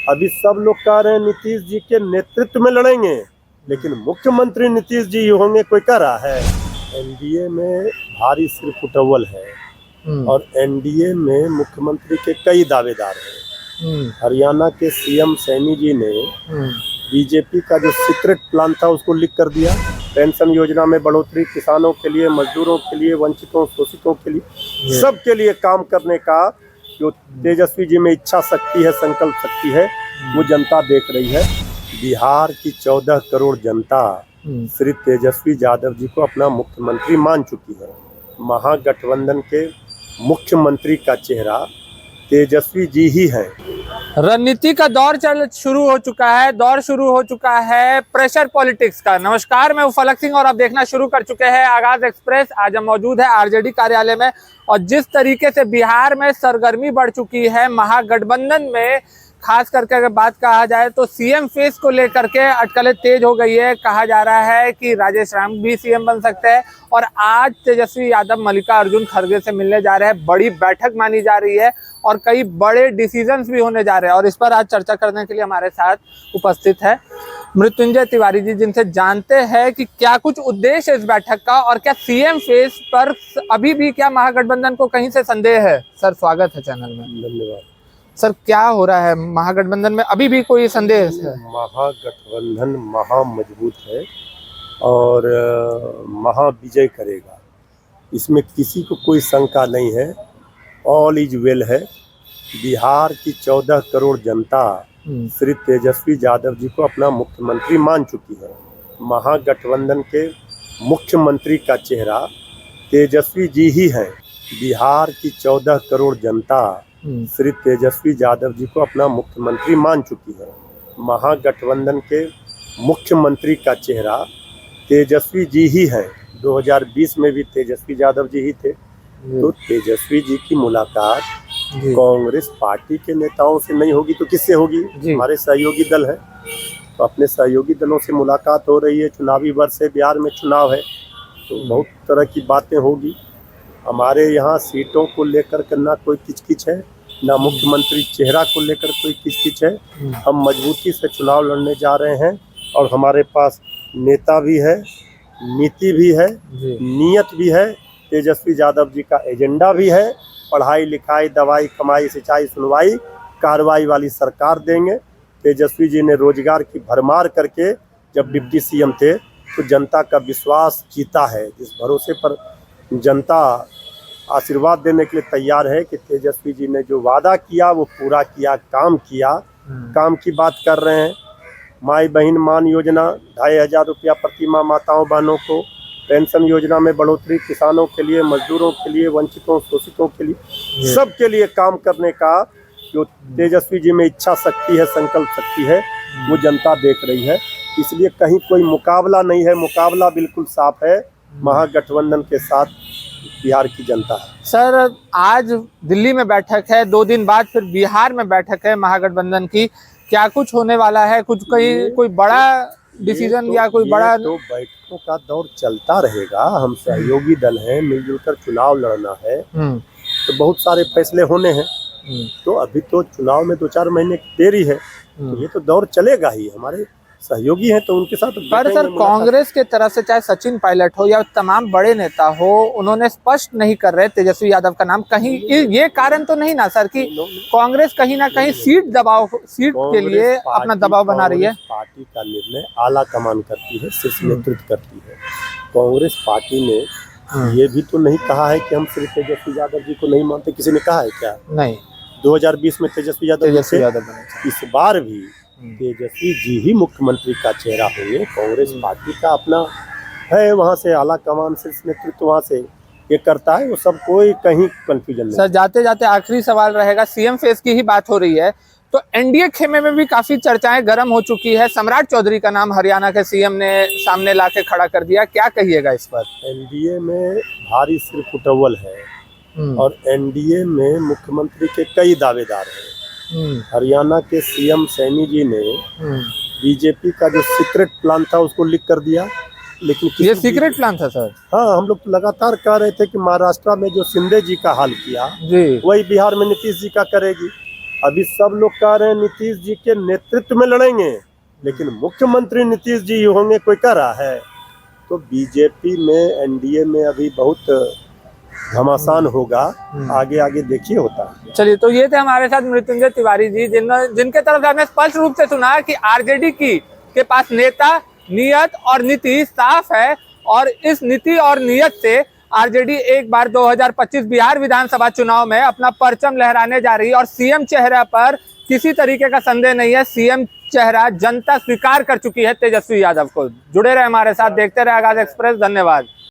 अभी सब लोग कह रहे हैं नीतीश जी के नेतृत्व में लड़ेंगे, लेकिन मुख्यमंत्री नीतीश जी होंगे, कोई कह रहा है? एनडीए में भारी सिर फुटवल है और एनडीए में मुख्यमंत्री के कई दावेदार हैं। हरियाणा के सीएम सैनी जी ने बीजेपी का जो सीक्रेट प्लान था उसको लीक कर दिया। पेंशन योजना में बढ़ोतरी, किसानों के लिए, मजदूरों के लिए, वंचितों शोषितों के लिए, सबके लिए काम करने का जो तेजस्वी जी में इच्छा शक्ति है, संकल्प शक्ति है, वो जनता देख रही है। बिहार की 14 करोड़ जनता श्री तेजस्वी यादव जी को अपना मुख्यमंत्री मान चुकी है। महागठबंधन के मुख्यमंत्री का चेहरा तेजस्वी जी ही हैं। रणनीति का दौर शुरू हो चुका है प्रेशर पॉलिटिक्स का। नमस्कार, मैं फलक सिंह और आप देखना शुरू कर चुके हैं आगाज एक्सप्रेस। आज हम मौजूद है आरजेडी कार्यालय में और जिस तरीके से बिहार में सरगर्मी बढ़ चुकी है महागठबंधन में, खास करके अगर बात कहा जाए तो सीएम फेस को लेकर के अटकलें तेज हो गई है। कहा जा रहा है कि राजेश राम भी सीएम बन सकते हैं और आज तेजस्वी यादव मल्लिकार्जुन खड़गे से मिलने जा रहे हैं। बड़ी बैठक मानी जा रही है और कई बड़े डिसीजंस भी होने जा रहे हैं और इस पर आज चर्चा करने के लिए हमारे साथ उपस्थित है मृत्युंजय तिवारी जी, जिनसे जानते हैं कि क्या कुछ उद्देश्य इस बैठक का और क्या सीएम फेस पर अभी भी क्या महागठबंधन को कहीं से संदेह है। सर, स्वागत है चैनल में। धन्यवाद सर, क्या हो रहा है महागठबंधन में, अभी भी कोई संदेह है? महागठबंधन महा मजबूत है और महा विजय करेगा, इसमें किसी को कोई शंका नहीं है। ऑल इज वेल है। बिहार की 14 करोड़ जनता श्री तेजस्वी यादव जी को अपना मुख्यमंत्री मान चुकी है। महागठबंधन के मुख्यमंत्री का चेहरा तेजस्वी जी ही हैं। बिहार की 14 करोड़ जनता श्री तेजस्वी यादव जी को अपना मुख्यमंत्री मान चुकी है। महागठबंधन के मुख्यमंत्री का चेहरा तेजस्वी जी ही हैं। 2020 में भी तेजस्वी यादव जी ही थे। तो तेजस्वी जी की मुलाकात कांग्रेस पार्टी के नेताओं से नहीं होगी तो किससे होगी? हमारे सहयोगी दल है, तो अपने सहयोगी दलों से मुलाकात हो रही है। चुनावी वर्ष है, बिहार में चुनाव है, तो बहुत तरह की बातें होगी। हमारे यहाँ सीटों को लेकर के ना कोई किचकिच है, ना मुख्यमंत्री चेहरा को लेकर कोई किचकिच है। हम मजबूती से चुनाव लड़ने जा रहे हैं और हमारे पास नेता भी है, नीति भी है, नीयत भी है। तेजस्वी यादव जी का एजेंडा भी है। पढ़ाई लिखाई, दवाई, कमाई, सिंचाई, सुनवाई, कार्रवाई वाली सरकार देंगे। तेजस्वी जी ने रोजगार की भरमार करके जब डिप्टी सीएम थे तो जनता का विश्वास जीता है। जिस भरोसे पर जनता आशीर्वाद देने के लिए तैयार है कि तेजस्वी जी ने जो वादा किया वो पूरा किया, काम किया। काम की बात कर रहे हैं। माई बहन मान योजना, 2500 रुपया प्रति माह माताओं बहनों को, पेंशन योजना में बढ़ोतरी, किसानों के लिए, मजदूरों के लिए, वंचितों शोषितों के लिए, सबके लिए काम करने का जो तेजस्वी जी में इच्छा शक्ति है, संकल्प शक्ति है, वो जनता देख रही है। इसलिए कहीं कोई मुकाबला नहीं है, मुकाबला बिल्कुल साफ है महागठबंधन के साथ बिहार की जनता है। सर, आज दिल्ली में बैठक है, 2 दिन बाद फिर बिहार में बैठक है महागठबंधन की। क्या कुछ होने वाला है? कुछ कोई बड़ा डिसीजन या कोई बड़ा? तो बैठकों का दौर चलता रहेगा। हम सहयोगी दल हैं, मिलजुल कर चुनाव लड़ना है, तो बहुत सारे फैसले होने हैं। तो अभी तो चुनाव में 2-4 महीने की देरी है, तो ये तो दौर चलेगा ही। हमारे सहयोगी हैं तो उनके साथ। पर सर, कांग्रेस के तरफ से चाहे सचिन पायलट हो या तमाम बड़े नेता हो, उन्होंने स्पष्ट नहीं कर रहे तेजस्वी यादव का नाम। कहीं ये कारण तो नहीं ना सर कि कांग्रेस कहीं ना कहीं सीट के लिए अपना दबाव बना रही है? पार्टी का निर्णय आला कमान करती है, शीर्ष नेतृत्व करती है। कांग्रेस पार्टी ने ये भी तो नहीं कहा है कि हम सिर्फ तेजस्वी यादव जी को नहीं मानते। किसी ने कहा है क्या? नहीं। 2020 में तेजस्वी यादव इस बार भी तेजस्वी जी ही मुख्यमंत्री का चेहरा होंगे। कांग्रेस पार्टी का अपना है, वहाँ से आला कमान, शीर्ष नेतृत्व वहाँ से ये करता है, वो सब कोई कहीं कंफ्यूजन नहीं। सर, जाते जाते आखिरी सवाल रहेगा, सीएम फेस की ही बात हो रही है तो एनडीए खेमे में भी काफी चर्चाएं गर्म हो चुकी है। सम्राट चौधरी का नाम हरियाणा के सीएम ने सामने लाके खड़ा कर दिया, क्या कहिएगा इस पर? एनडीए में भारी सिर फुटवल है और एनडीए में मुख्यमंत्री के कई दावेदार हैं। हरियाणा के सीएम सैनी जी ने बीजेपी का जो सीक्रेट प्लान था उसको लीक कर दिया। लेकिन ये सीक्रेट प्लान था सर? हाँ, हम लोग तो लगातार कह रहे थे कि महाराष्ट्र में जो शिंदे जी का हाल किया वही बिहार में नीतीश जी का करेगी। अभी सब लोग कह रहे हैं नीतीश जी के नेतृत्व में लड़ेंगे, लेकिन मुख्यमंत्री नीतीश जी होंगे, कोई कह रहा है? तो बीजेपी में, एनडीए में अभी बहुत घमासान होगा, आगे आगे देखिए होता है। चलिए, तो ये थे हमारे साथ मृत्युंजय तिवारी जी, जिनके तरफ से हमने स्पष्ट रूप से सुना कि आरजेडी के पास नेता, नियत और नीति साफ है, और इस नीति और नियत से आरजेडी एक बार 2025 बिहार विधानसभा चुनाव में अपना परचम लहराने जा रही है। और सीएम चेहरा पर किसी तरीके का संदेह नहीं है, सीएम चेहरा जनता स्वीकार कर चुकी है तेजस्वी यादव को। जुड़े रहे हमारे साथ, देखते रहे आगाज एक्सप्रेस। धन्यवाद।